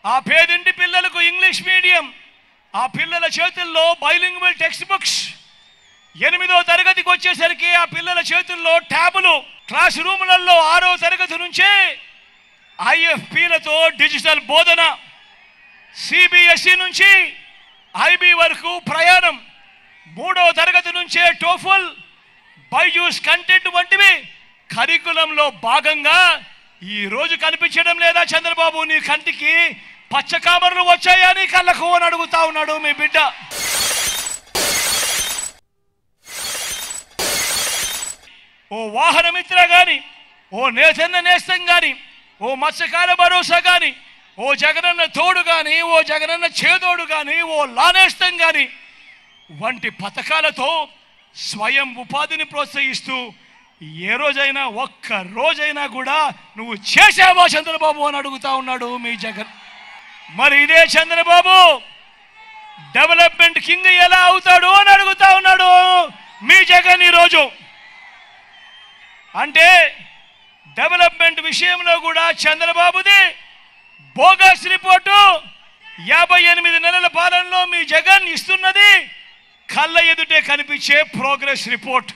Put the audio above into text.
ఆ పేదింటి పిల్లలకు ఇంగ్లీష్ మీడియం, ఆ పిల్లల చేతుల్లో బైలింగ్వల్ టెక్స్ట్ బుక్స్. 8వ తరగతికి వచ్చేసరికి ఆ పిల్లల చేతుల్లో ట్యాబులు. క్లాస్ రూములలో 6వ తరగతి నుంచే IFPలతో డిజిటల్ బోధన. CBSE నుంచి IB వరకు ప్రయాణం. 3వ తరగతి నుంచే టోఫల్, బైజూస్ కంటెంట్ వంటివి కరికులంలో భాగంగా ఈ రోజు కనిపించడం లేదా చంద్రబాబు? నీ కంటికి పచ్చకామర్లు వచ్చాయా నీ కళ్ళకు అని అడుగుతా ఉన్నాడు మీ బిడ్డ. ఓ వాహనమిత్ర గాని, ఓ నేతన్న నేస్తం గాని, ఓ మత్స్యకార భరోసా గాని, ఓ జగనన్న తోడు గాని, ఓ జగనన్న చేదోడు గాని, ఓ లానేస్తం గాని వంటి పథకాలతో స్వయం ఉపాధిని ప్రోత్సహిస్తూ ఏ రోజైనా ఒక్క రోజైనా కూడా నువ్వు చేసావో చంద్రబాబు అని అడుగుతా ఉన్నాడు మీ జగన్. మరి ఇదే చంద్రబాబు డెవలప్మెంట్ కింగ్ ఎలా అవుతాడు అని అడుగుతా ఉన్నాడు మీ జగన్ ఈరోజు. అంటే డెవలప్మెంట్ విషయంలో కూడా చంద్రబాబుది బోగస్ రిపోర్టు. 58 నెలల పాలనలో మీ జగన్ ఇస్తున్నది కళ్ళ ఎదుటే కనిపించే ప్రోగ్రెస్ రిపోర్ట్.